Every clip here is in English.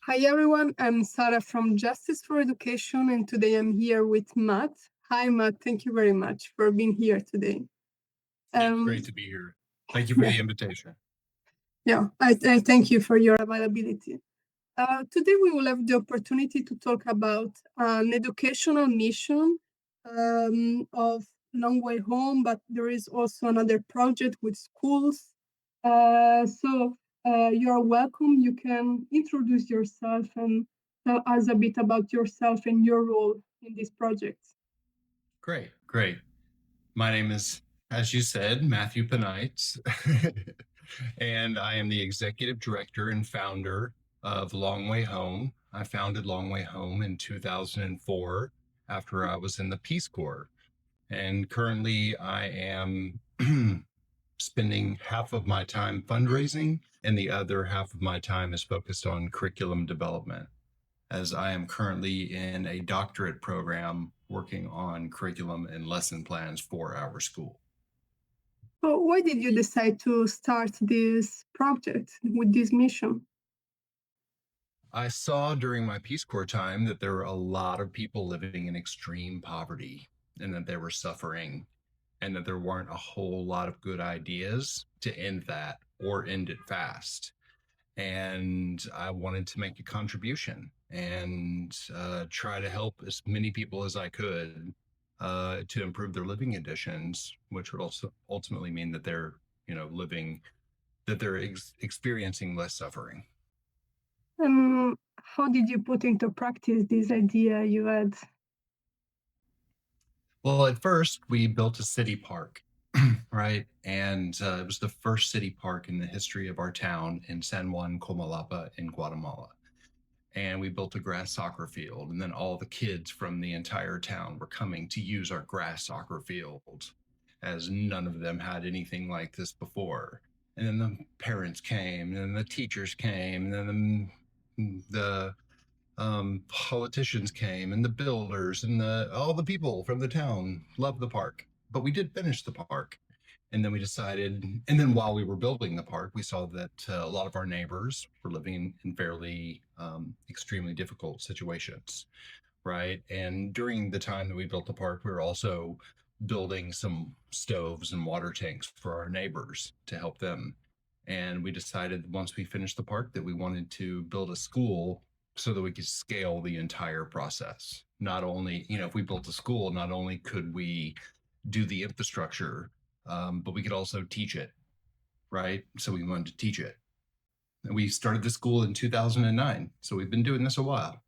Hi everyone, I'm Sarah from Justice for Education, and today I'm here with Matt. Hi Matt, thank you very much for being here today. It's great to be here. Thank you for Yeah, the invitation. I thank you for your availability. Today we will have the opportunity to talk about an educational mission of Long Way Home, but there is also another project with schools. You're welcome. You can introduce yourself and tell us a bit about yourself and your role in this project. Great. My name is, as you said, Matthew Paneitz, and I am the executive director and founder of Long Way Home. I founded Long Way Home in 2004 after I was in the Peace Corps. And currently I am spending half of my time fundraising, and the other half of my time is focused on curriculum development, as I am currently in a doctorate program working on curriculum and lesson plans for our school. So why did you decide to start this project with this mission? I saw during my Peace Corps time that there were a lot of people living in extreme poverty and that they were suffering, and that there weren't a whole lot of good ideas to end that or end it fast. And I wanted to make a contribution and try to help as many people as I could to improve their living conditions, which would also ultimately mean that they're, living, that they're experiencing less suffering. How did you put into practice this idea you had? Well, at first, we built a city park, right? And it was the first city park in the history of our town in San Juan Comalapa in Guatemala. And we built a grass soccer field, and then all the kids from the entire town were coming to use our grass soccer field, as none of them had anything like this before. And then the parents came, and then the teachers came, and then the politicians came, and the builders, and all the people from the town loved the park. But we did finish the park, and then we decided, and then while we were building the park, we saw that a lot of our neighbors were living in fairly extremely difficult situations, right? And during the time that we built the park, we were also building some stoves and water tanks for our neighbors to help them. And we decided once we finished the park that we wanted to build a school so that we could scale the entire process. Not only, if we built a school, not only could we do the infrastructure, but we could also teach it, right? So we wanted to teach it. And we started the school in 2009. So we've been doing this a while.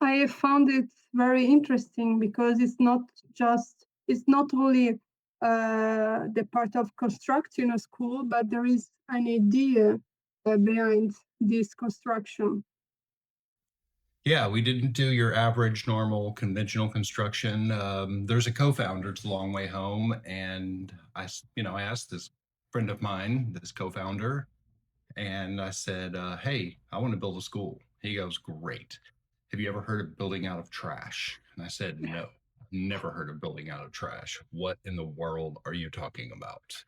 I found it very interesting because it's not only the part of constructing a school, but there is an idea behind this construction. Yeah, we didn't do your average, normal, conventional construction. There's a co-founder to Long Way Home, and I asked this friend of mine, this co-founder, and I said, "Hey, I want to build a school." He goes, "Great. Have you ever heard of building out of trash?" And I said, "No, never heard of building out of trash. What in the world are you talking about?"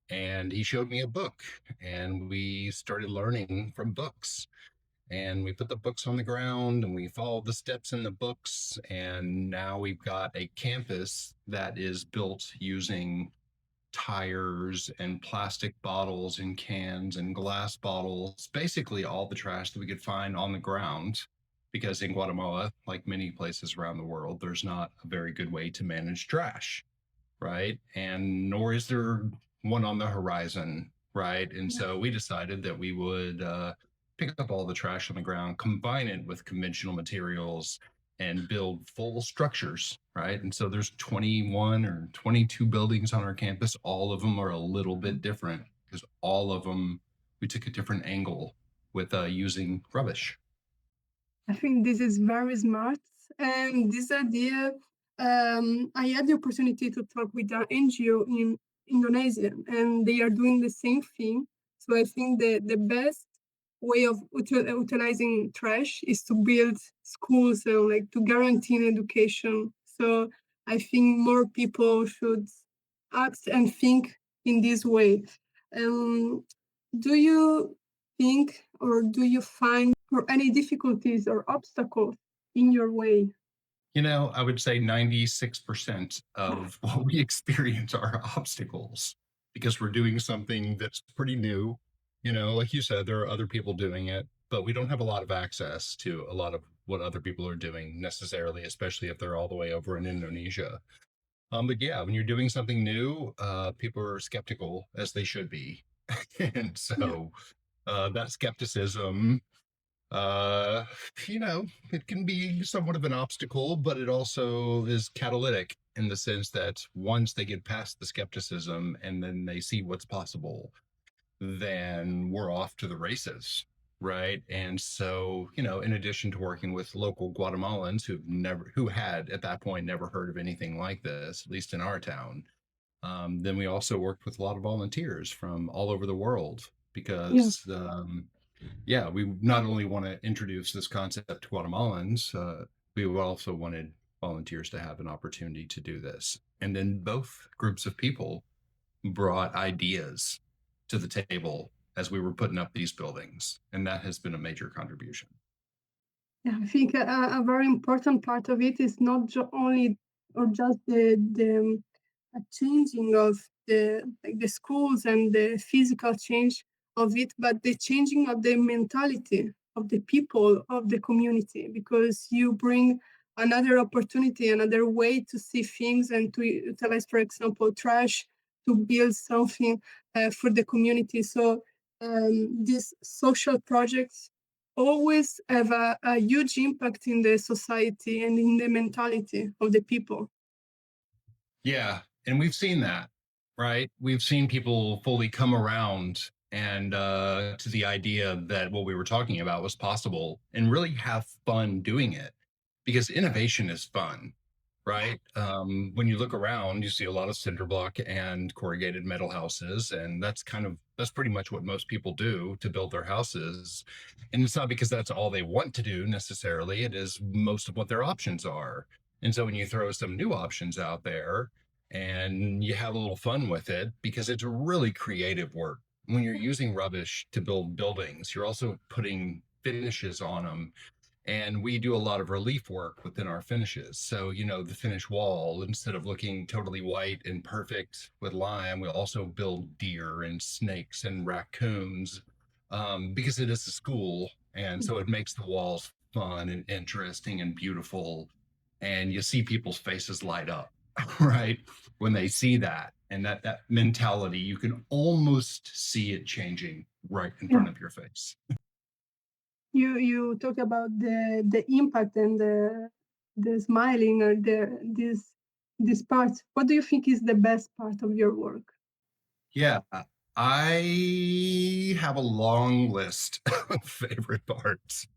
And he showed me a book, and we started learning from books, and we put the books on the ground and we followed the steps in the books, and now we've got a campus that is built using tires and plastic bottles and cans and glass bottles, basically all the trash that we could find on the ground, because in Guatemala, like many places around the world, there's not a very good way to manage trash, right? And nor is there one on the horizon, right? And so we decided that we would pick up all the trash on the ground, combine it with conventional materials, and build full structures, right? And so there's 21 or 22 buildings on our campus. All of them are a little bit different because all of them, we took a different angle with using rubbish. I think this is very smart. And this idea, I had the opportunity to talk with an NGO in Indonesia, and they are doing the same thing. So I think the best way of utilizing trash is to build schools and like to guarantee an education. So I think more people should act and think in this way. Um, do you think or do you find or any difficulties or obstacles in your way? I would say 96% of what we experience are obstacles because we're doing something that's pretty new. Like you said, there are other people doing it, but we don't have a lot of access to a lot of what other people are doing necessarily, especially if they're all the way over in Indonesia. But yeah, when you're doing something new, people are skeptical, as they should be. And Yeah, so that skepticism, uh, you know, it can be somewhat of an obstacle, but it also is catalytic in the sense that once they get past the skepticism and then they see what's possible, then we're off to the races. Right. And so, in addition to working with local Guatemalans who had at that point never heard of anything like this, at least in our town, then we also worked with a lot of volunteers from all over the world yeah, because yeah, we not only want to introduce this concept to Guatemalans, we also wanted volunteers to have an opportunity to do this. And then both groups of people brought ideas to the table as we were putting up these buildings. And that has been a major contribution. yeah. I think a very important part of it is not only or just the a changing of the schools and the physical change of it, but the changing of the mentality of the people of the community, because you bring another opportunity, another way to see things and to utilize, for example, trash to build something for the community. So these social projects always have a huge impact in the society and in the mentality of the people. Yeah. And we've seen that, right? We've seen people fully come around and to the idea that what we were talking about was possible and really have fun doing it because innovation is fun, right? When you look around, you see a lot of cinder block and corrugated metal houses, and that's pretty much what most people do to build their houses. And it's not because that's all they want to do necessarily, it is most of what their options are. And so when you throw some new options out there and you have a little fun with it, because it's really creative work. When you're using rubbish to build buildings, you're also putting finishes on them, and we do a lot of relief work within our finishes. So, the finished wall, instead of looking totally white and perfect with lime, we also build deer and snakes and raccoons because it is a school. And so it makes the walls fun and interesting and beautiful. And you see people's faces light up, right? When they see that and that mentality, you can almost see it changing right in Yeah. front of your face. You talk about the impact and the smiling or this part. What do you think is the best part of your work? Yeah, I have a long list of favorite parts,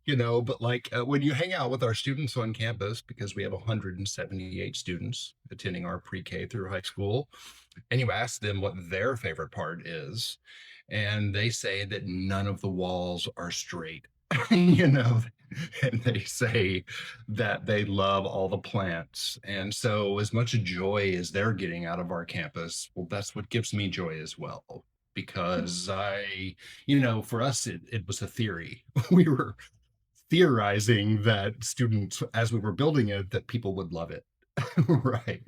but like when you hang out with our students on campus, because we have 178 students attending our pre-K through high school, and you ask them what their favorite part is, and they say that none of the walls are straight, you know, and they say that they love all the plants. And so, as much joy as they're getting out of our campus, well, that's what gives me joy as well. Because for us, it was a theory. We were theorizing that students, as we were building it, that people would love it. Right.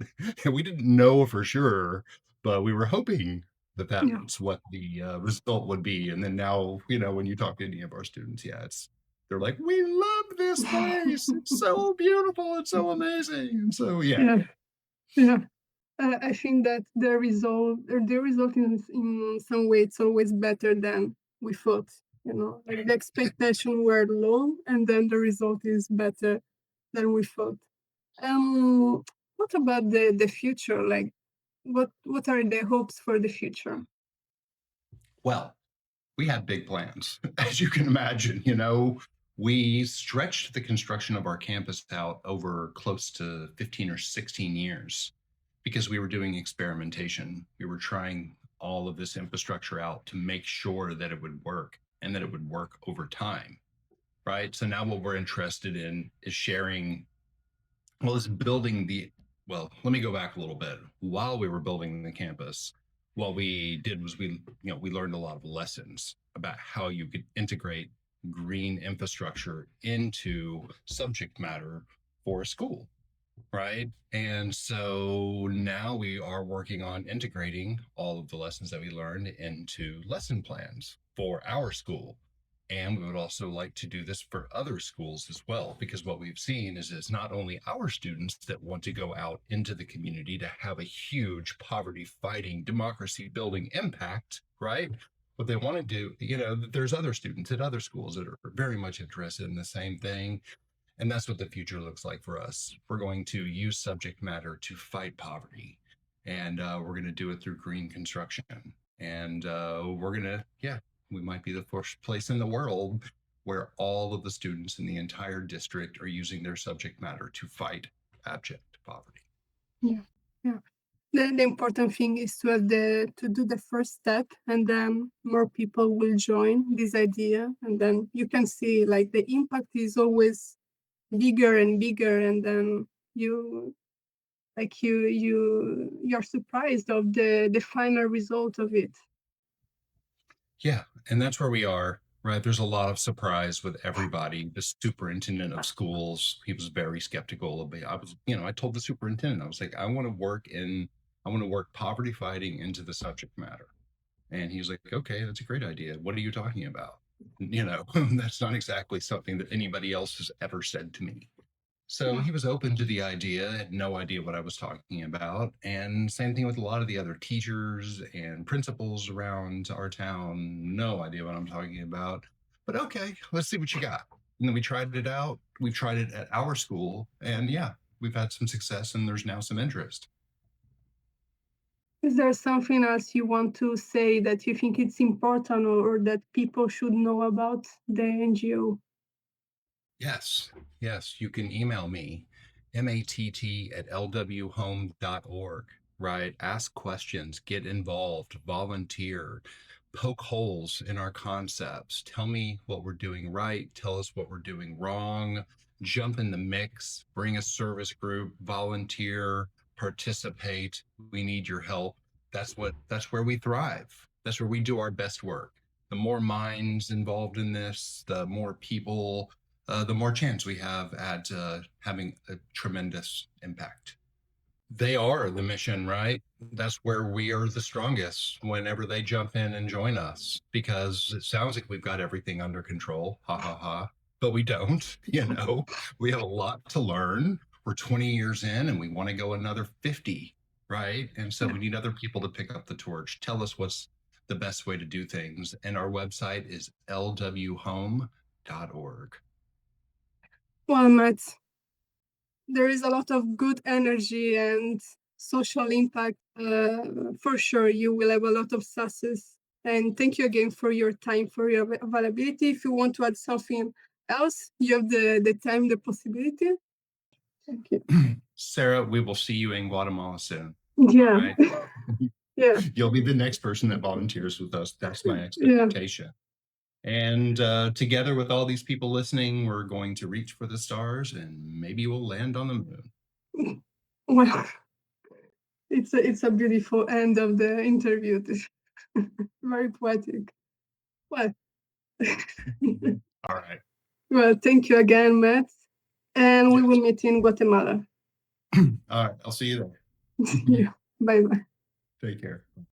And we didn't know for sure, but we were hoping that Yeah, that's what the result would be. And then now, when you talk to any of our students, yeah, they're like, we love this place. It's so beautiful. It's so amazing. And so, yeah. yeah, yeah. I think that the result in some way it's always better than we thought. Like the expectation were low, and then the result is better than we thought. Um, what about the future? Like, what are the hopes for the future? Well, we had big plans, as you can imagine. We stretched the construction of our campus out over close to 15 or 16 years because we were doing experimentation. We were trying all of this infrastructure out to make sure that it would work and that it would work over time. Right. So now what we're interested in is sharing, well, is building let me go back a little bit. While we were building the campus, what we did was we learned a lot of lessons about how you could integrate green infrastructure into subject matter for a school, right? And so now we are working on integrating all of the lessons that we learned into lesson plans for our school. And we would also like to do this for other schools as well, because what we've seen is it's not only our students that want to go out into the community to have a huge poverty fighting, democracy building impact, right? What they want to do, there's other students at other schools that are very much interested in the same thing, and that's what the future looks like for us. We're going to use subject matter to fight poverty. And we're going to do it through green construction. And we're going to, yeah, we might be the first place in the world where all of the students in the entire district are using their subject matter to fight abject poverty. Yeah. Yeah. The important thing is to have to do the first step, and then more people will join this idea, and then you can see like the impact is always bigger and bigger, and then you're surprised of the final result of it. Yeah, and that's where we are, right? There's a lot of surprise with everybody. The superintendent of schools, he was very skeptical of me. I told the superintendent, I was like, I want to work poverty fighting into the subject matter. And he was like, okay, that's a great idea. What are you talking about? That's not exactly something that anybody else has ever said to me. So he was open to the idea, had no idea what I was talking about. And same thing with a lot of the other teachers and principals around our town, no idea what I'm talking about. But okay, let's see what you got. And then we tried it out. We've tried it at our school. And yeah, we've had some success and there's now some interest. Is there something else you want to say that you think it's important, or that people should know about the NGO? Yes, yes, you can email me, matt@lwhome.org, right? Ask questions, get involved, volunteer, poke holes in our concepts. Tell me what we're doing right, tell us what we're doing wrong, jump in the mix, bring a service group, volunteer, participate. We need your help. That's where we thrive. That's where we do our best work. The more minds involved in this, the more people, the more chance we have at having a tremendous impact. They are the mission, right? That's where we are the strongest whenever they jump in and join us, because it sounds like we've got everything under control. Ha ha ha. But we don't, we have a lot to learn. We're 20 years in and we want to go another 50, right? And so we need other people to pick up the torch, tell us what's the best way to do things. And our website is lwhome.org. Well, Matt, there is a lot of good energy and social impact. For sure, you will have a lot of success. And thank you again for your time, for your availability. If you want to add something else, you have the time, the possibility. Thank you. Sarah, we will see you in Guatemala soon. Yeah. Right? Yeah. You'll be the next person that volunteers with us. That's my Yeah. expectation. And together with all these people listening, we're going to reach for the stars and maybe we'll land on the moon. Well, it's a beautiful end of the interview. Very poetic. Well, All right. well, thank you again, Matt. And we Yes. will meet in Guatemala. All right. I'll see you there. Yeah. Bye bye. Take care.